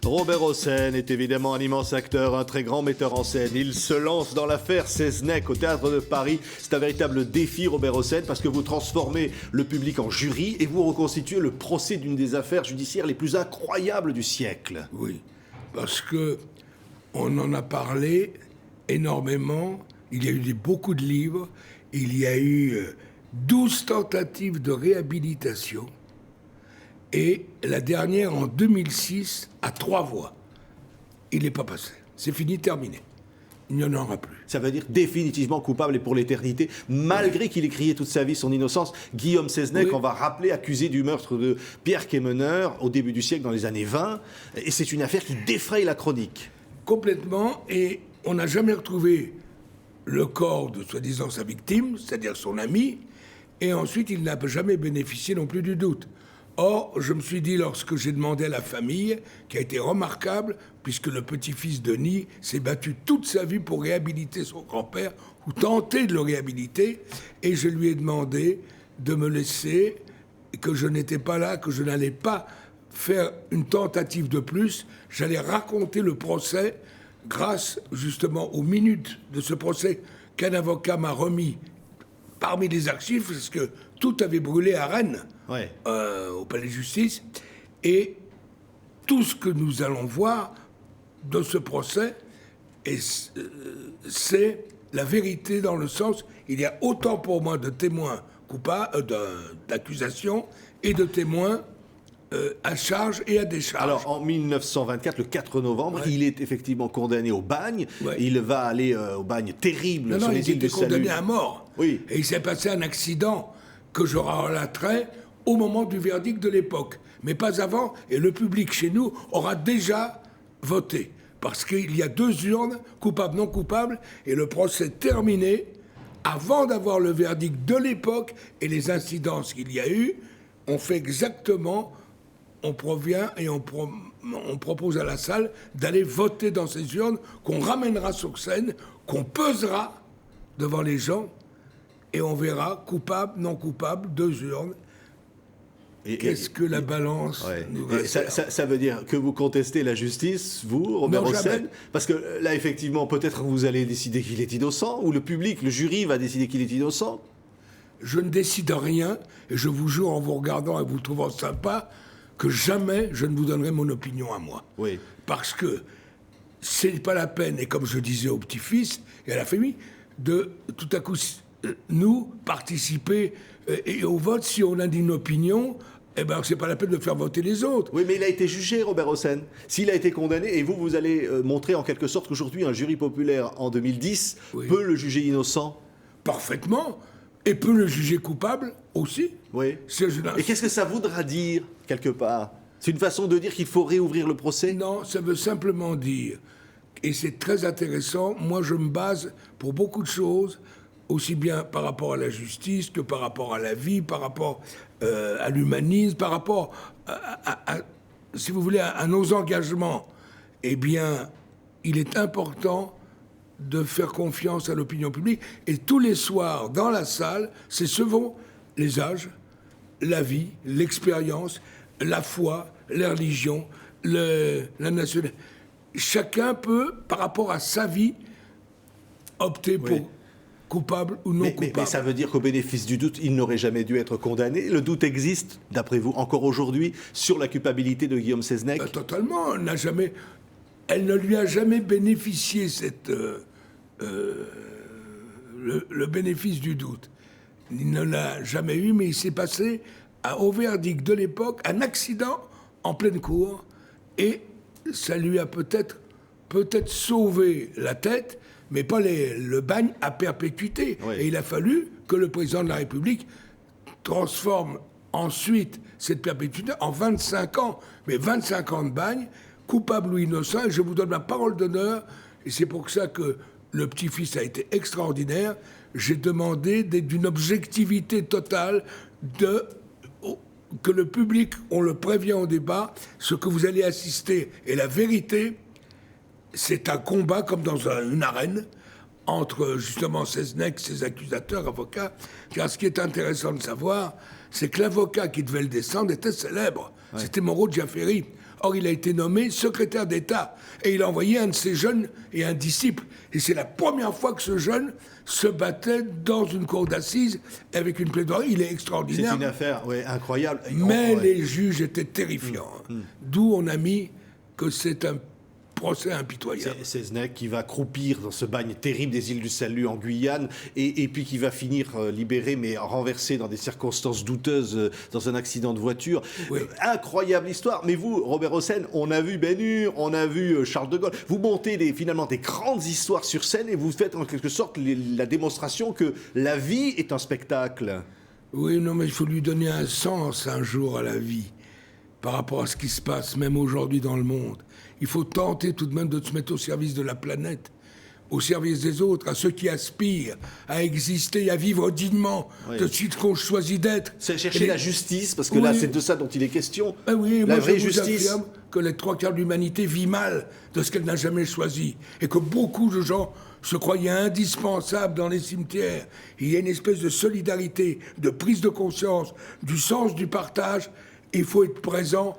Robert Hossein est évidemment un immense acteur, un très grand metteur en scène. Il se lance dans l'affaire Seznec au Théâtre de Paris. C'est un véritable défi, Robert Hossein, parce que vous transformez le public en jury et vous reconstituez le procès d'une des affaires judiciaires les plus incroyables du siècle. Oui, parce que on en a parlé énormément. Il y a eu beaucoup de livres. Il y a eu 12 tentatives de réhabilitation. Et la dernière, en 2006, à 3 voix. Il n'est pas passé. C'est fini, terminé. Il n'y en aura plus. Ça veut dire définitivement coupable et pour l'éternité, malgré qu'il ait crié toute sa vie son innocence. Guillaume Seznec, on va rappeler, accusé du meurtre de Pierre Quémeneur au début du siècle, dans les années 20. Et c'est une affaire qui défraye la chronique. Complètement. Et on n'a jamais retrouvé le corps de soi-disant sa victime, c'est-à-dire son ami. Et ensuite, il n'a jamais bénéficié non plus du doute. Or, je me suis dit, lorsque j'ai demandé à la famille, qui a été remarquable, puisque le petit-fils Denis s'est battu toute sa vie pour réhabiliter son grand-père, ou tenter de le réhabiliter, et je lui ai demandé de me laisser, que je n'étais pas là, que je n'allais pas faire une tentative de plus, j'allais raconter le procès grâce justement aux minutes de ce procès qu'un avocat m'a remis parmi les archives, parce que tout avait brûlé à Rennes. Au palais de justice, et tout ce que nous allons voir de ce procès, c'est la vérité dans le sens, il y a autant pour moi de témoins coupables, d'accusation, et de témoins à charge et à décharge. Alors, en 1924, le 4 novembre, il est effectivement condamné au bagne. Il va aller au bagne terrible sur les îles du Salut. Il était condamné à mort. Oui. Et il s'est passé un accident que je relaterai au moment du verdict de l'époque, mais pas avant, et le public chez nous aura déjà voté, parce qu'il y a 2 urnes, coupable, non coupable, et le procès terminé, avant d'avoir le verdict de l'époque et les incidences qu'il y a eu, on fait exactement, on provient et on propose à la salle d'aller voter dans ces urnes, qu'on ramènera sur scène, qu'on pesera devant les gens, et on verra coupable, non coupable, 2 urnes. Qu'est-ce que la balance nous réserve ? Ça veut dire que vous contestez la justice, vous, Robert Hossein ? Parce que là, effectivement, peut-être vous allez décider qu'il est innocent, ou le public, le jury va décider qu'il est innocent. Je ne décide rien, et je vous jure, en vous regardant et vous trouvant sympa, que jamais je ne vous donnerai mon opinion à moi. Oui. Parce que c'est pas la peine, et comme je disais au petit-fils et à la famille, de tout à coup nous participer et au vote si on a une opinion. Eh bien, c'est pas la peine de faire voter les autres. Oui, mais il a été jugé, Robert Hossein. S'il a été condamné, et vous allez montrer en quelque sorte qu'aujourd'hui, un jury populaire en 2010 peut le juger innocent. Parfaitement. Et peut le juger coupable aussi. Oui. Et qu'est-ce que ça voudra dire, quelque part ? C'est une façon de dire qu'il faut réouvrir le procès ? Non, ça veut simplement dire, et c'est très intéressant, moi je me base pour beaucoup de choses, aussi bien par rapport à la justice que par rapport à la vie, par rapport à l'humanisme, par rapport si vous voulez, à nos engagements. Eh bien, il est important de faire confiance à l'opinion publique. Et tous les soirs, dans la salle, c'est selon les âges, la vie, l'expérience, la foi, la religion, la nationalité. Chacun peut, par rapport à sa vie, opter pour coupable ou non coupable. Mais ça veut dire qu'au bénéfice du doute, il n'aurait jamais dû être condamné. Le doute existe, d'après vous, encore aujourd'hui, sur la culpabilité de Guillaume Seznec ? Totalement. Elle ne lui a jamais bénéficié le bénéfice du doute. Il ne l'a jamais eu, mais il s'est passé au verdict de l'époque un accident en pleine cour, et ça lui a peut-être sauvé la tête, mais pas le bagne à perpétuité. Et il a fallu que le président de la République transforme ensuite cette perpétuité en 25 ans. Mais 25 ans de bagne, coupable ou innocent, et je vous donne ma parole d'honneur, et c'est pour ça que le petit-fils a été extraordinaire. J'ai demandé d'une objectivité totale, que le public, on le prévient au débat, ce que vous allez assister est la vérité. C'est un combat comme dans une arène entre justement Seznec, ses accusateurs, avocats. Car ce qui est intéressant de savoir, c'est que l'avocat qui devait le descendre était célèbre. C'était Moreau Giaferi. Or, il a été nommé secrétaire d'État. Et il a envoyé un de ses jeunes et un disciple. Et c'est la première fois que ce jeune se battait dans une cour d'assises avec une plaidoirie. Il est extraordinaire. C'est une affaire incroyable. Mais les juges étaient terrifiants. D'où on a mis que c'est un procès impitoyable. C'est Seznec qui va croupir dans ce bagne terrible des îles du Salut en Guyane et puis qui va finir libéré mais renversé dans des circonstances douteuses dans un accident de voiture. Oui. Incroyable histoire. Mais vous, Robert Hossein, on a vu Ben Hur, on a vu Charles de Gaulle. Vous montez finalement des grandes histoires sur scène et vous faites en quelque sorte la démonstration que la vie est un spectacle. Oui, non, mais il faut lui donner un sens un jour à la vie par rapport à ce qui se passe, même aujourd'hui dans le monde. Il faut tenter tout de même de se mettre au service de la planète, au service des autres, à ceux qui aspirent à exister, à vivre dignement de ce qu'on choisit d'être. C'est chercher la justice, parce que là, c'est de ça dont il est question. Oui, la moi, vraie je vous justice. affirme que les 3/4 de l'humanité vit mal de ce qu'elle n'a jamais choisi. Et que beaucoup de gens se croyaient indispensables dans les cimetières. Il y a une espèce de solidarité, de prise de conscience, du sens du partage. Il faut être présent,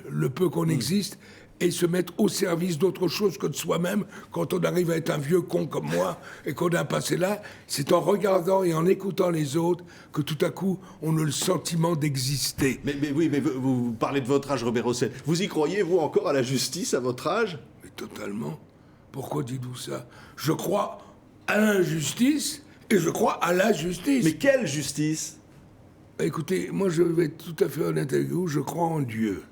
le peu qu'on existe, et se mettre au service d'autre chose que de soi-même. Quand on arrive à être un vieux con comme moi et qu'on a un passé là, c'est en regardant et en écoutant les autres que tout à coup, on a le sentiment d'exister. Mais vous parlez de votre âge, Robert Hossein. Vous y croyez, vous, encore à la justice à votre âge? Mais totalement. Pourquoi dites-vous ça? Je crois à l'injustice et je crois à la justice. Mais quelle justice? Écoutez, moi je vais être tout à fait honnête avec vous, je crois en Dieu.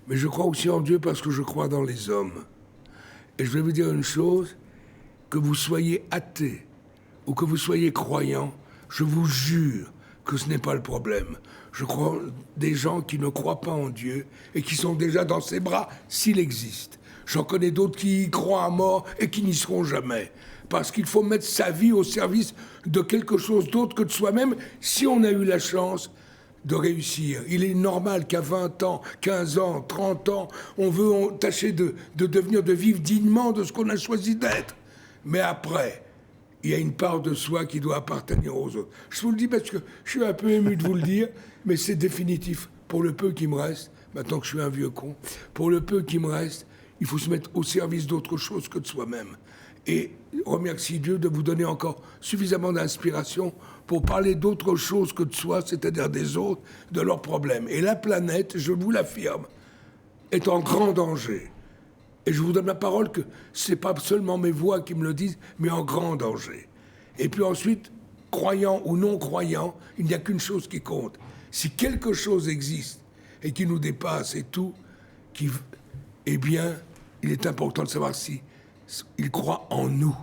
Mais je crois aussi en Dieu parce que je crois dans les hommes. Et je vais vous dire une chose, que vous soyez athée ou que vous soyez croyant, je vous jure que ce n'est pas le problème. Je crois des gens qui ne croient pas en Dieu et qui sont déjà dans ses bras s'il existe. J'en connais d'autres qui y croient à mort et qui n'y seront jamais. Parce qu'il faut mettre sa vie au service de quelque chose d'autre que de soi-même si on a eu la chance de réussir. Il est normal qu'à 20 ans, 15 ans, 30 ans, on veut tâcher de vivre dignement de ce qu'on a choisi d'être. Mais après, il y a une part de soi qui doit appartenir aux autres. Je vous le dis parce que je suis un peu ému de vous le dire, mais c'est définitif. Pour le peu qui me reste, maintenant que je suis un vieux con, pour le peu qui me reste, il faut se mettre au service d'autre chose que de soi-même. Et remercie Dieu de vous donner encore suffisamment d'inspiration pour parler d'autre chose que de soi, c'est-à-dire des autres, de leurs problèmes. Et la planète, je vous l'affirme, est en grand danger. Et je vous donne la parole que ce n'est pas seulement mes voix qui me le disent, mais en grand danger. Et puis ensuite, croyant ou non croyant, il n'y a qu'une chose qui compte. Si quelque chose existe et qui nous dépasse et tout, eh bien, il est important de savoir si il croit en nous.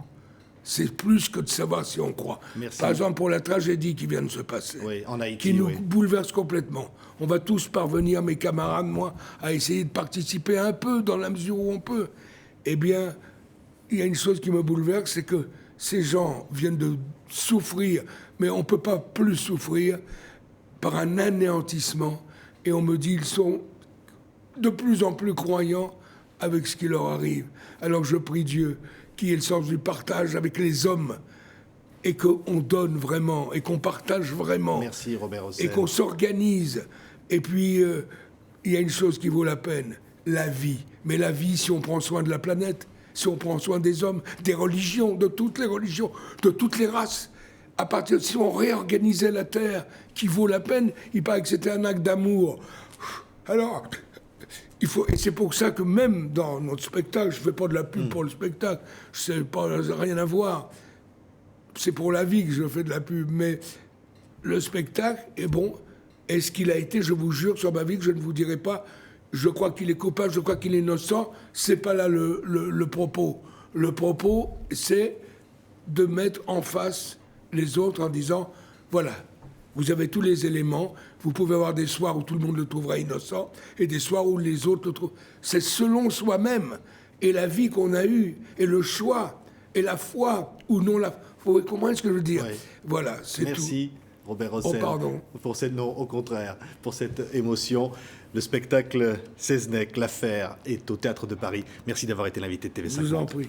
C'est plus que de savoir si on croit. Merci. Par exemple, pour la tragédie qui vient de se passer, en Haïti, qui nous bouleverse complètement. On va tous parvenir, mes camarades, moi, à essayer de participer un peu dans la mesure où on peut. Eh bien, il y a une chose qui me bouleverse, c'est que ces gens viennent de souffrir, mais on ne peut pas plus souffrir par un anéantissement. Et on me dit qu'ils sont de plus en plus croyants avec ce qui leur arrive. Alors je prie Dieu qui ait le sens du partage avec les hommes et qu'on donne vraiment et qu'on partage vraiment. Merci Robert Hossein. Et qu'on s'organise. Et puis, il y a une chose qui vaut la peine, la vie. Mais la vie, si on prend soin de la planète, si on prend soin des hommes, des religions, de toutes les religions, de toutes les races, à partir de si on réorganisait la Terre, qui vaut la peine, il paraît que c'était un acte d'amour. Alors, et c'est pour ça que même dans notre spectacle, je ne fais pas de la pub pour le spectacle, ça n'a rien à voir. C'est pour la vie que je fais de la pub, mais le spectacle est bon. Est-ce qu'il a été, je vous jure, sur ma vie, que je ne vous dirai pas, je crois qu'il est coupable, je crois qu'il est innocent, c'est pas là le propos. Le propos, c'est de mettre en face les autres en disant, voilà, vous avez tous les éléments, vous pouvez avoir des soirs où tout le monde le trouvera innocent, et des soirs où les autres le trouvent. C'est selon soi-même, et la vie qu'on a eue, et le choix, et la foi, ou non la foi. Vous comprenez ce que je veux dire? Oui. Voilà, c'est tout. Merci Robert Hossein. Oh, pardon. Pour cette, non, au contraire, pour cette émotion. Le spectacle Seznec, l'affaire, est au Théâtre de Paris. Merci d'avoir été l'invité de TV50. Je vous en prie.